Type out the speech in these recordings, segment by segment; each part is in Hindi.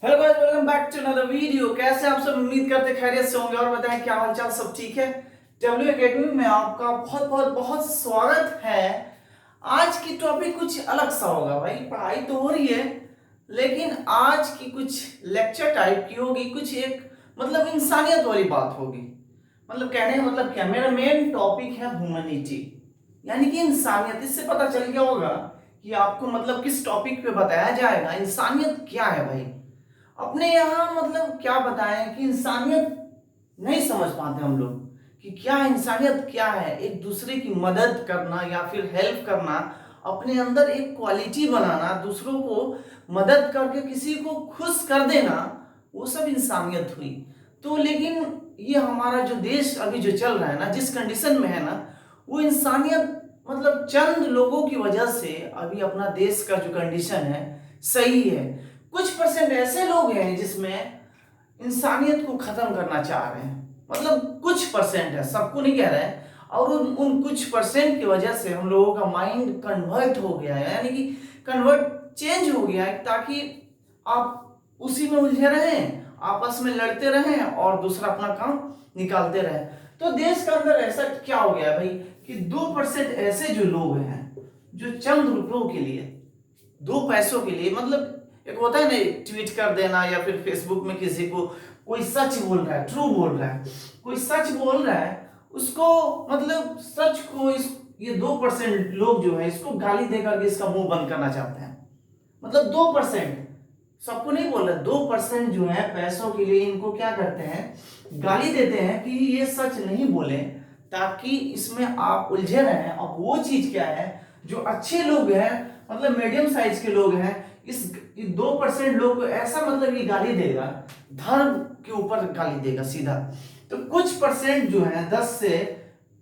Hello guys, welcome back to another video. कैसे आप सब? उम्मीद करते खैरियत से होंगे और बताएं क्या हालचाल, सब ठीक है? डब्ल्यू एकेडमी में आपका बहुत बहुत बहुत स्वागत है। आज की टॉपिक कुछ अलग सा होगा भाई। पढ़ाई तो हो रही है लेकिन आज की कुछ लेक्चर टाइप की होगी, कुछ एक मतलब इंसानियत वाली बात होगी। मतलब कहने का मतलब क्या, मेरा मेन टॉपिक है ह्यूमैनिटी, यानी कि इंसानियत। इससे पता चल गया होगा कि आपको मतलब किस टॉपिक पे बताया जाएगा। इंसानियत क्या है भाई? अपने यहाँ मतलब क्या बताएं कि इंसानियत नहीं समझ पाते हम लोग कि क्या इंसानियत क्या है। एक दूसरे की मदद करना या फिर हेल्प करना, अपने अंदर एक क्वालिटी बनाना, दूसरों को मदद करके किसी को खुश कर देना, वो सब इंसानियत हुई। तो लेकिन ये हमारा जो देश अभी जो चल रहा है ना, जिस कंडीशन में है ना, वो इंसानियत मतलब चंद लोगों की वजह से अभी अपना देश का जो कंडीशन है सही है। कुछ परसेंट ऐसे लोग हैं जिसमें इंसानियत को खत्म करना चाह रहे हैं। मतलब कुछ परसेंट है, सबको नहीं कह रहे हैं। और उन कुछ परसेंट की वजह से हम लोगों का माइंड कन्वर्ट हो गया है, यानी कि कन्वर्ट चेंज हो गया है, ताकि आप उसी में उलझे रहें, आपस में लड़ते रहें और दूसरा अपना काम निकालते रहें। तो देश के अंदर ऐसा क्या हो गया है भाई कि 2% ऐसे जो लोग हैं जो चंद रुपयों के लिए, दो पैसों के लिए, मतलब एक होता है ना ट्वीट कर देना या फिर फेसबुक में किसी को कोई सच बोल रहा है, ट्रू बोल रहा है, कोई सच बोल रहा है, उसको मतलब सच को ये 2% लोग जो है इसको गाली देकर के इसका मुंह बंद करना चाहते हैं। मतलब 2%, सबको नहीं बोल रहे, 2% जो है पैसों के लिए इनको क्या करते हैं, गाली देते हैं कि ये सच नहीं बोले, ताकि इसमें आप उलझे रहें। अब वो चीज क्या है, जो अच्छे लोग हैं, मतलब मीडियम साइज के लोग हैं, इस 2% लोग को ऐसा मतलब ये गाली देगा, धर्म के ऊपर गाली देगा सीधा। तो कुछ परसेंट जो है 10 से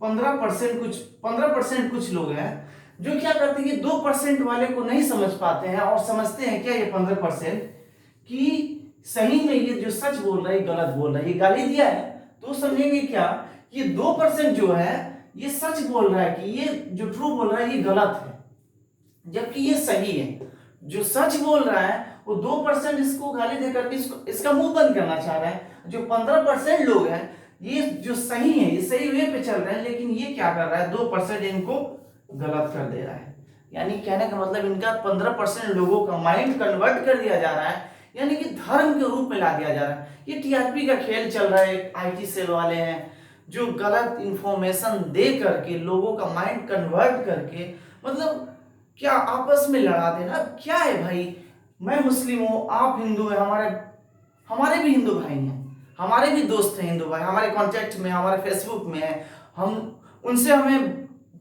15%, कुछ 15% कुछ लोग हैं जो क्या करते हैं कि 2% वाले को नहीं समझ पाते हैं और समझते हैं क्या ये 15% कि सही में ये जो सच बोल रहा है ये गलत बोल रहा है, ये गाली दिया है। तो समझेंगे क्या, ये 2% जो है ये सच बोल रहा है कि ये जो ट्रू बोल रहा है ये गलत है, जबकि ये सही है। जो सच बोल रहा है वो 2% इसको गाली देकर के इसका मुंह बंद करना चाह रहा है। जो 15% लोग हैं ये जो सही है, ये सही वे पे चल रहे हैं, लेकिन ये क्या कर रहा है, 2% इनको गलत कर दे रहा है। यानी कहने का मतलब इनका 15% लोगों का माइंड कन्वर्ट कर दिया जा रहा है, यानी कि धर्म के रूप में ला दिया जा रहा है। ये टीआरपी का खेल चल रहा है। आईटी सेल वाले हैं जो गलत इंफॉर्मेशन दे करके लोगों का माइंड कन्वर्ट करके मतलब क्या आपस में लड़ा देना। क्या है भाई, मैं मुस्लिम हूं, आप हिंदू हैं, हमारे हमारे भी हिंदू भाई हैं, हमारे भी दोस्त हैं हिंदू भाई, हमारे कांटेक्ट में, हमारे फेसबुक में है। हम उनसे हमें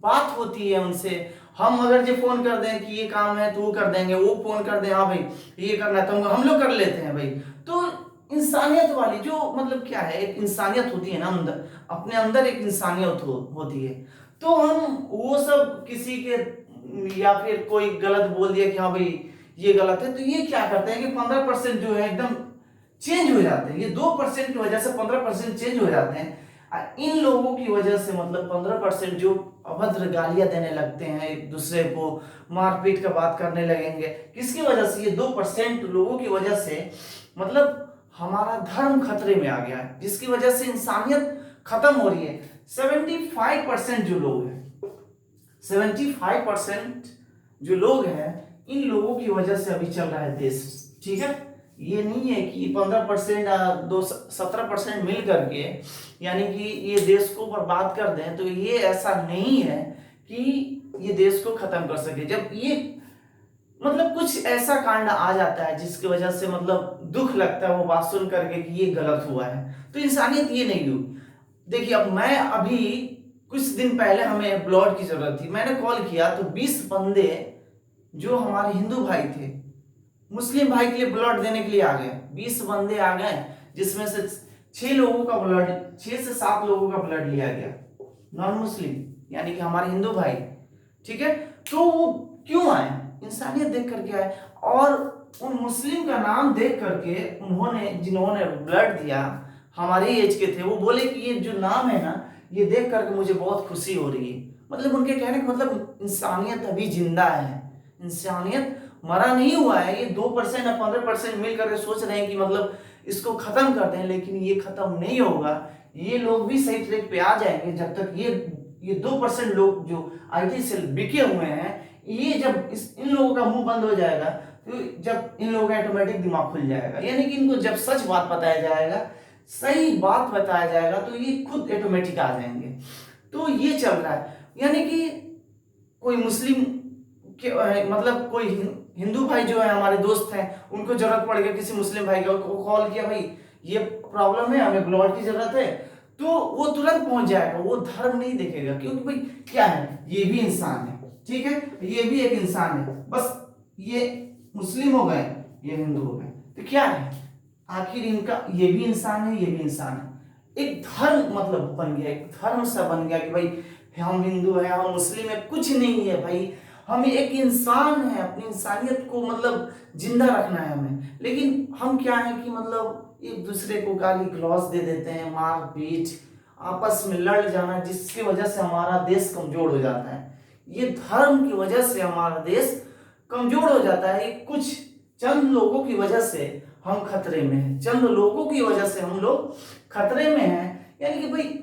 बात होती है, उनसे हम अगर जो फोन कर दें कि ये काम है तो वो कर देंगे, वो फोन कर दें हाँ भाई ये करना है तो हम लोग कर लेते हैं भाई। तो इंसानियत वाली जो मतलब क्या है, एक इंसानियत होती है ना अंदर, अपने अंदर एक इंसानियत होती है। तो हम वो सब किसी के या फिर कोई गलत बोल दिया कि हाँ भाई ये गलत है, तो ये क्या करते हैं कि 15% जो है एकदम चेंज हो जाते हैं। ये 2% की वजह से 15% चेंज हो जाते हैं। इन लोगों की वजह से मतलब 15% जो अभद्र गालियां देने लगते हैं, एक दूसरे को मारपीट का बात करने लगेंगे, किसकी वजह से, ये 2% लोगों की वजह से मतलब हमारा धर्म खतरे में आ गया है, जिसकी वजह से इंसानियत खत्म हो रही है। 75% जो लोग हैं, 75% जो लोग हैं, इन लोगों की वजह से अभी चल रहा है देश, ठीक है। ये नहीं है कि 15% 17% मिल करके यानी कि ये देश को बर्बाद कर दें, तो ये ऐसा नहीं है कि ये देश को खत्म कर सके। जब ये मतलब कुछ ऐसा कांड आ जाता है जिसकी वजह से मतलब दुख लगता है वो बात सुन करके कि ये गलत हुआ है, तो इंसानियत ये नहीं हुई। देखिए अब मैं अभी कुछ दिन पहले हमें ब्लड की जरूरत थी, मैंने कॉल किया तो 20 बंदे जो हमारे हिंदू भाई थे मुस्लिम भाई के लिए ब्लड देने के लिए आ गए। 20 बंदे आ गए, जिसमें से 6 लोगों का ब्लड, 6 से 7 लोगों का ब्लड लिया गया, नॉन मुस्लिम यानी कि हमारे हिंदू भाई, ठीक है। तो वो क्यों आए, इंसानियत देख करके आए। और उन मुस्लिम का नाम देख करके उन्होंने, जिन्होंने ब्लड दिया हमारे एज के थे, वो बोले कि ये जो नाम है ना, ये देख करके मुझे बहुत खुशी हो रही है। मतलब उनके कहने का मतलब इंसानियत अभी जिंदा है, इंसानियत मरा नहीं हुआ है, ये 2% या 15% मिल करके सोच रहे हैं कि मतलब इसको खत्म कर दें, लेकिन ये खत्म नहीं होगा। ये लोग भी सही ट्रैक पे आ जाएंगे जब तक ये 2% लोग जो IT से बिके हुए हैं, ये जब इन लोगों का मुंह बंद हो जाएगा, तो जब इन लोगों का ऑटोमेटिक दिमाग खुल जाएगा, यानी कि इनको जब सच बात बताया जाएगा, सही बात बताया जाएगा, तो ये खुद ऑटोमेटिक आ जाएंगे। तो ये चल रहा है, यानी कि कोई मुस्लिम के मतलब कोई हिंदू भाई जो है हमारे दोस्त हैं, उनको जरूरत पड़ गया किसी मुस्लिम भाई को कॉल किया, भाई ये प्रॉब्लम है, हमें ब्लड की जरूरत है, तो वो तुरंत पहुंच जाएगा। वो धर्म नहीं देखेगा, क्योंकि भाई क्या है, ये भी इंसान है, ठीक है, ये भी एक इंसान है, बस ये मुस्लिम हो गए, ये हिंदू हो गए, तो क्या है, आखिर इनका ये भी इंसान है, ये भी इंसान है। एक धर्म मतलब बन गया, एक धर्म सा बन गया कि भाई हम हिंदू है, हम मुस्लिम है, कुछ नहीं है भाई, हम एक इंसान है, अपनी इंसानियत को मतलब जिंदा रखना है हमें। लेकिन हम क्या है कि मतलब एक दूसरे को गाली गलौज दे देते हैं, मार पीट, आपस में लड़ जाना, जिसकी वजह से हमारा देश कमजोर हो जाता है। ये धर्म की वजह से हमारा देश कमजोर हो जाता है। कुछ चंद लोगों की वजह से हम खतरे में हैं, चंद लोगों की वजह से हम लोग खतरे में हैं। यानी कि भाई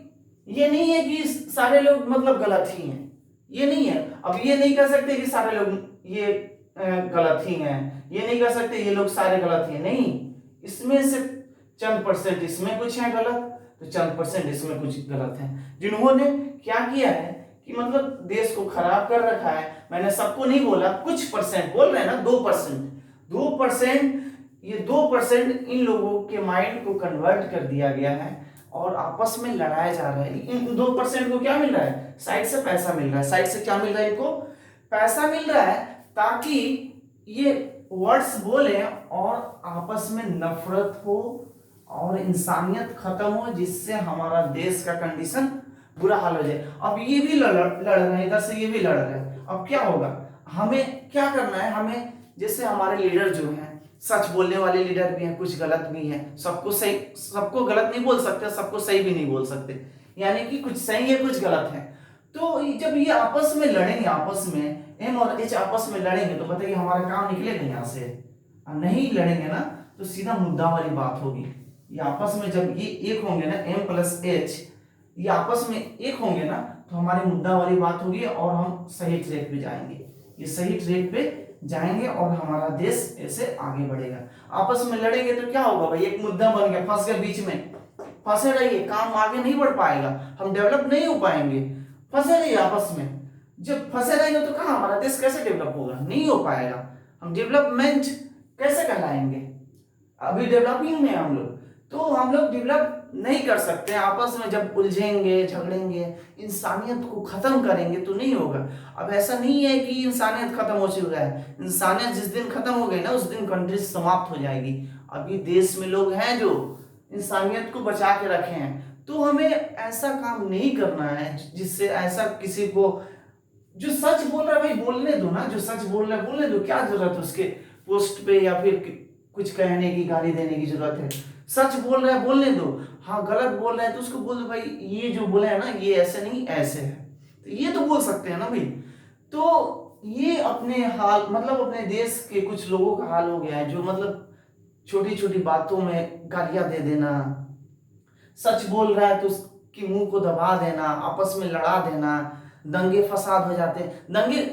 ये नहीं है कि सारे लोग मतलब गलत ही हैं, ये नहीं है। अब ये नहीं कह सकते कि सारे लोग ये गलत ही हैं, ये नहीं कह सकते ये लोग सारे गलत ही हैं, नहीं, इसमें से चंद परसेंट इसमें कुछ है गलत, तो चंद परसेंट इसमें कुछ गलत है, जिन्होंने क्या किया है कि मतलब देश को खराब कर रखा है। मैंने सबको नहीं बोला, कुछ परसेंट बोल रहे हैं ना, 2%, ये 2% इन लोगों के माइंड को कन्वर्ट कर दिया गया है और आपस में लड़ाया जा रहा है। इन 2% को क्या मिल रहा है, साइड से पैसा मिल रहा है। साइड से क्या मिल रहा है, इनको पैसा मिल रहा है, ताकि ये वर्ड्स बोले और आपस में नफरत हो और इंसानियत खत्म हो, जिससे हमारा देश का कंडीशन बुरा हाल हो जाए। अब ये भी लड़ रहे हैं, इधर से ये भी लड़ रहे हैं। अब क्या होगा, हमें क्या करना है, हमें जैसे हमारे लीडर जो हैं, सच बोलने वाले लीडर भी हैं, कुछ गलत भी हैं, सबको सही, सबको गलत नहीं बोल सकते, सबको सही भी नहीं बोल सकते, यानी कि कुछ सही है कुछ गलत है। तो जब ये आपस में लड़ेंगे, आपस में एम और एच आपस में लड़ेंगे, तो बताइए हमारा काम निकलेगा यहाँ से। नहीं लड़ेंगे ना, तो सीधा मुद्दा वाली बात होगी। ये आपस में जब ये एक होंगे ना, एम प्लस एच, ये आपस में एक होंगे ना, तो हमारी मुद्दा वाली बात होगी और हम सही ट्रैक पे जाएंगे। ये सही ट्रैक पे जाएंगे और हमारा देश ऐसे आगे बढ़ेगा। आपस में लड़ेंगे तो क्या होगा भाई, एक मुद्दा बन गया, फंस गया बीच में, फंसे रहिए, काम आगे नहीं बढ़ पाएगा, हम डेवलप नहीं हो पाएंगे, फंसे रहिए आपस में। जब फंसे रहेंगे तो कहाँ, हमारा देश कैसे डेवलप होगा, नहीं हो पाएगा। हम डेवलपमेंट कैसे कहलाएंगे, अभी डेवलपिंग में हम लोग, तो हम लोग डेवलप नहीं कर सकते। आपस में जब उलझेंगे, झगड़ेंगे, इंसानियत को खत्म करेंगे तो नहीं होगा। अब ऐसा नहीं है कि इंसानियत खत्म हो चुका है, इंसानियत जिस दिन खत्म हो गई ना, उस दिन कंट्री समाप्त हो जाएगी। अभी देश में लोग हैं जो इंसानियत को बचा के रखे हैं, तो हमें ऐसा काम नहीं करना है जिससे ऐसा किसी को, जो सच बोल रहा है भाई बोलने दो ना, जो सच बोल रहा है बोलने दो, क्या जरूरत है उसके पोस्ट पे या फिर कुछ कहने की, गाली देने की जरूरत है। सच बोल रहा है बोलने दो, हाँ गलत बोल रहा है तो उसको बोल दो, भाई ये जो बोले है ना, ये ऐसे नहीं ऐसे है, तो ये तो बोल सकते हैं ना भाई। तो ये अपने हाल, मतलब अपने देश के कुछ लोगों का हाल हो गया है, जो मतलब छोटी छोटी बातों में गालियां दे देना, सच बोल रहा है तो उसके मुंह को दबा देना, आपस में लड़ा देना, दंगे फसाद हो जाते हैं।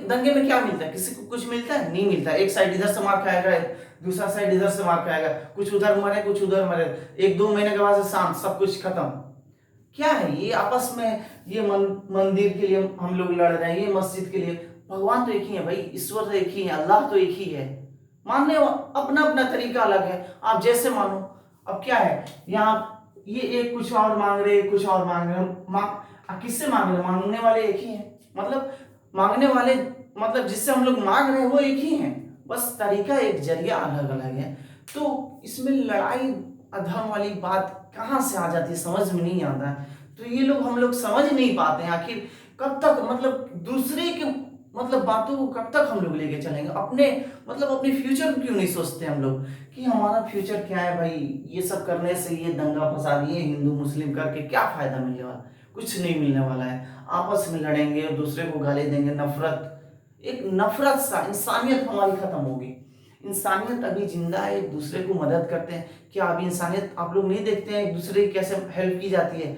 दंगे में क्या मिलता है, किसी को कुछ मिलता है, नहीं मिलता। एक साइड इधर से मार खाएगा, दूसरा साइड इधर से मार खाएगा, कुछ उधर मरे कुछ उधर मरे, 1-2 महीने के बाद से शांत, सब कुछ खत्म। क्या है ये, आपस में ये मंदिर के लिए हम लोग लड़ रहे हैं, ये मस्जिद के लिए। भगवान तो एक ही है भाई, ईश्वर तो एक ही है, अल्लाह तो एक ही है, मानने अपना अपना तरीका अलग है, आप जैसे मानो। अब क्या है, यहाँ ये एक कुछ और मांग रहे, कुछ और मांग रहे, किससे मांग रहे, मांगने वाले एक ही हैं, मतलब मांगने वाले, मतलब जिससे हम लोग मांग रहे हैं वो एक ही हैं, बस तरीका एक, जरिया अलग अलग है। तो इसमें लड़ाई अधर्म वाली बात कहाँ से आ जाती है, समझ में नहीं आता है। तो ये लोग, हम लोग समझ नहीं पाते हैं, आखिर कब तक, मतलब दूसरे के मतलब बातों को कब तक हम लोग लेके चलेंगे, अपने मतलब अपने फ्यूचर को क्यों नहीं सोचते हम लोग कि हमारा फ्यूचर क्या है भाई। ये सब करने से, ये दंगा फसाद, ये हिंदू मुस्लिम करके क्या फायदा मिलने वाला, कुछ नहीं मिलने वाला है। आपस में लड़ेंगे और दूसरे को गाली देंगे, नफरत, एक नफरत सा, इंसानियत हमारी खत्म होगी। इंसानियत अभी जिंदा है, एक दूसरे को मदद करते हैं। क्या अभी इंसानियत आप लोग नहीं देखते हैं एक दूसरे की कैसे हेल्प की जाती है?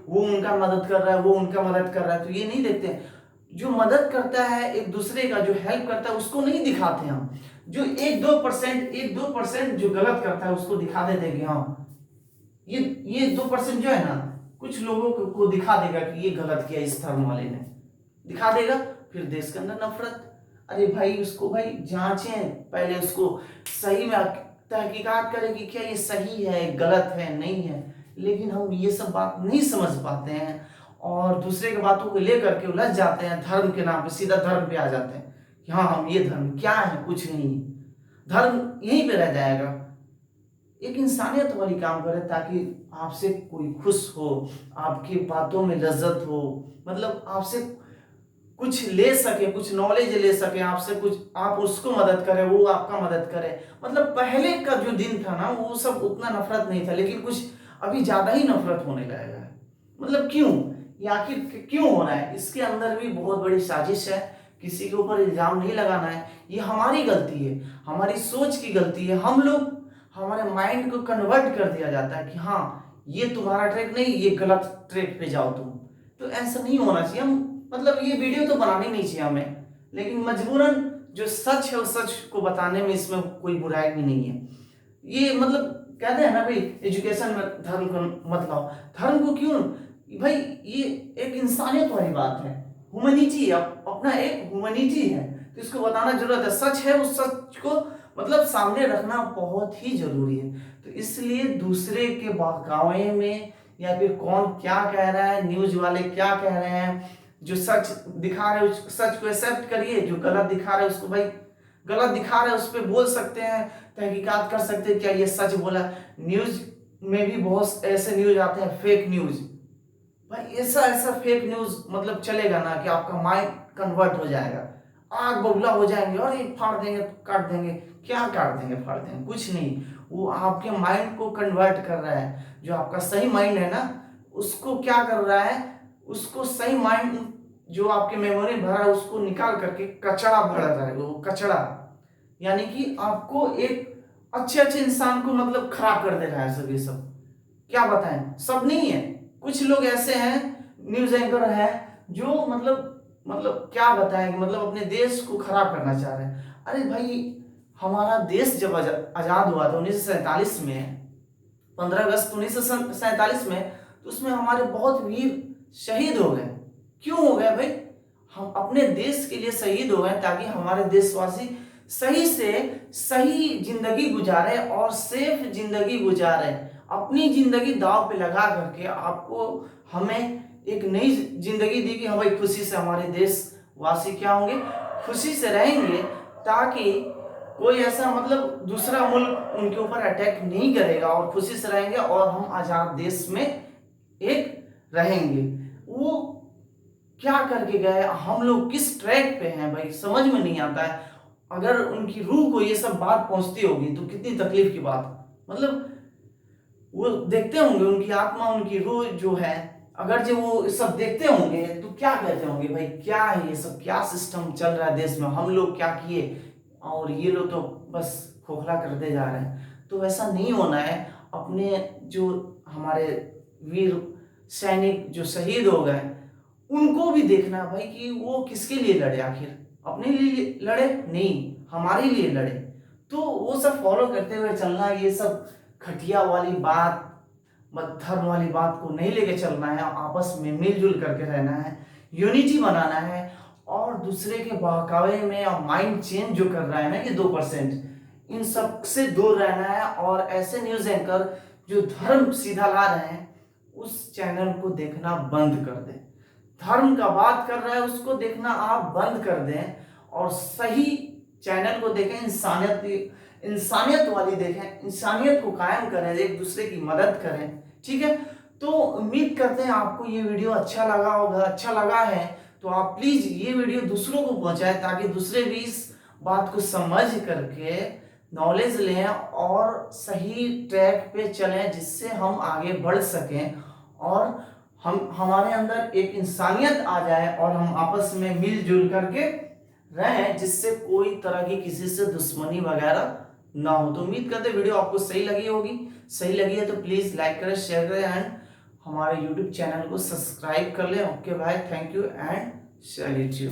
वो उनका मदद कर रहा है, वो उनका मदद कर रहा है, तो ये नहीं देखते हैं। जो मदद करता है एक दूसरे का, जो हेल्प करता है, उसको नहीं दिखाते हम। जो 1-2% जो गलत करता है उसको दिखा देते हैं कि हाँ ये 2% जो है ना, कुछ लोगों को दिखा देगा कि ये गलत किया, इस धर्म वाले ने दिखा देगा, फिर देश के अंदर नफरत। अरे भाई उसको भाई जांचें, पहले उसको सही में तहकीकात करें कि क्या ये सही है, गलत है, नहीं है। लेकिन हम ये सब बात नहीं समझ पाते हैं और दूसरे की बातों को लेकर के उलझ जाते हैं, धर्म के नाम पे सीधा धर्म पे आ जाते हैं कि हाँ हम ये धर्म क्या है, कुछ नहीं है, धर्म यहीं पे रह जाएगा। एक इंसानियत वाली काम करे ताकि आपसे कोई खुश हो, आपकी बातों में लज्जत हो, मतलब आपसे कुछ ले सके, कुछ नॉलेज ले सके आपसे, कुछ आप उसको मदद करें, वो आपका मदद करे। मतलब पहले का जो दिन था ना वो सब उतना नफरत नहीं था, लेकिन कुछ अभी ज्यादा ही नफरत होने लगा है। मतलब क्यों, ये आखिर क्यों हो रहा है? इसके अंदर भी बहुत बड़ी साजिश है। किसी के ऊपर इल्जाम नहीं लगाना है, ये हमारी गलती है, हमारी सोच की गलती है। हम लोग, हमारे माइंड को कन्वर्ट कर दिया जाता है कि हाँ ये तुम्हारा ट्रैक नहीं, ये गलत ट्रैक पे जाओ तुम। तो ऐसा नहीं होना चाहिए। हम मतलब ये वीडियो तो बनानी नहीं चाहिए हमें, लेकिन मजबूरन जो सच है उस सच को बताने में इसमें कोई बुराई भी नहीं है। ये मतलब कहते हैं ना भाई, एजुकेशन में धर्म को मत लाओ। धर्म को क्यों भाई, ये एक इंसानियत वाली बात है, ह्यूमैनिटी, अपना एक ह्यूमैनिटी है, तो इसको बताना जरूरत है। सच है, उस सच को मतलब सामने रखना बहुत ही जरूरी है। तो इसलिए दूसरे के बहकावे में या फिर कौन क्या कह रहा है, न्यूज वाले क्या कह रहे हैं, जो सच दिखा रहे हैं उस सच को एक्सेप्ट करिए, जो गलत दिखा रहे हैं उसको भाई गलत दिखा रहे हैं उस पर बोल सकते हैं, तहकीकात कर सकते हैं क्या ये सच बोला। न्यूज में भी बहुत ऐसे न्यूज आते हैं, फेक न्यूज। भाई ऐसा ऐसा फेक न्यूज मतलब चलेगा ना कि आपका माइंड कन्वर्ट हो जाएगा, आग बबूला हो जाएंगे, और ये फाड़ देंगे, काट देंगे। क्या काट देंगे, फाड़ देंगे? कुछ नहीं, वो आपके माइंड को कन्वर्ट कर रहा है। जो आपका सही माइंड है ना, उसको क्या कर रहा है, उसको सही माइंड जो आपके मेमोरी भरा है उसको निकाल करके कचड़ा भर रहा है। वो कचड़ा यानी कि आपको एक अच्छे अच्छे इंसान को मतलब खराब कर दे रहा है। सब ये सब क्या बताएं, सब नहीं है, कुछ लोग ऐसे हैं, न्यूज एंकर है, जो मतलब क्या बताएं कि मतलब अपने देश को खराब करना चाह रहे हैं। अरे भाई हमारा देश जब आजाद हुआ था 1947 में, 15 अगस्त 1947 में, तो उसमें हमारे बहुत वीर शहीद हो गए। क्यों हो गए भाई? हम अपने देश के लिए शहीद हो गए ताकि हमारे देशवासी सही से सही जिंदगी गुजारे और सेफ जिंदगी गुजारे। अपनी जिंदगी दांव पे लगा करके आपको हमें एक नई जिंदगी दी कि हाँ भाई खुशी से हमारे देशवासी क्या होंगे, खुशी से रहेंगे, ताकि कोई ऐसा मतलब दूसरा मुल्क उनके ऊपर अटैक नहीं करेगा और खुशी से रहेंगे और हम आजाद देश में एक रहेंगे। वो क्या करके गए, हम लोग किस ट्रैक पे हैं भाई, समझ में नहीं आता है। अगर उनकी रूह को ये सब बात पहुंचती होगी तो कितनी तकलीफ की बात। मतलब वो देखते होंगे, उनकी आत्मा, उनकी रूह जो है, अगर जो वो सब देखते होंगे तो क्या कहते होंगे, भाई क्या है ये सब, क्या सिस्टम चल रहा है देश में, हम लोग क्या किए और ये लोग तो बस खोखला करते जा रहे हैं। तो ऐसा नहीं होना है। अपने जो हमारे वीर सैनिक जो शहीद हो गए उनको भी देखना है भाई कि वो किसके लिए लड़े, आखिर अपने लिए लड़े नहीं, हमारे लिए लड़े। तो वो सब फॉलो करते हुए चलना, ये सब खटिया वाली बात, धर्म वाली बात को नहीं लेके चलना है। आपस में मिलजुल करके रहना है, यूनिटी बनाना है, और दूसरे के बहकावे में और माइंड चेंज जो कर रहा है ना ये 2%, इन सब से दूर रहना है। और ऐसे न्यूज एंकर जो धर्म सीधा ला रहे हैं उस चैनल को देखना बंद कर दें। धर्म का बात कर रहा है उसको देखना आप बंद कर दें और सही चैनल को देखें, इंसानियत वाली देखें, इंसानियत को कायम करें, एक दूसरे की मदद करें। ठीक है, तो उम्मीद करते हैं आपको ये वीडियो अच्छा लगा होगा। अच्छा लगा है तो आप प्लीज ये वीडियो दूसरों को पहुंचाएं ताकि दूसरे भी इस बात को समझ करके नॉलेज लें और सही ट्रैक पे चलें, जिससे हम आगे बढ़ सकें और हमारे अंदर एक इंसानियत आ जाए और हम आपस में मिलजुल करके रहें जिससे कोई तरह की किसी से दुश्मनी वगैरह ना हो। तो उम्मीद करते हैं वीडियो आपको सही लगी होगी। सही लगी है तो प्लीज लाइक करें, शेयर करें एंड हमारे यूट्यूब चैनल को सब्सक्राइब कर लें। ओके भाई, thank you and salute you.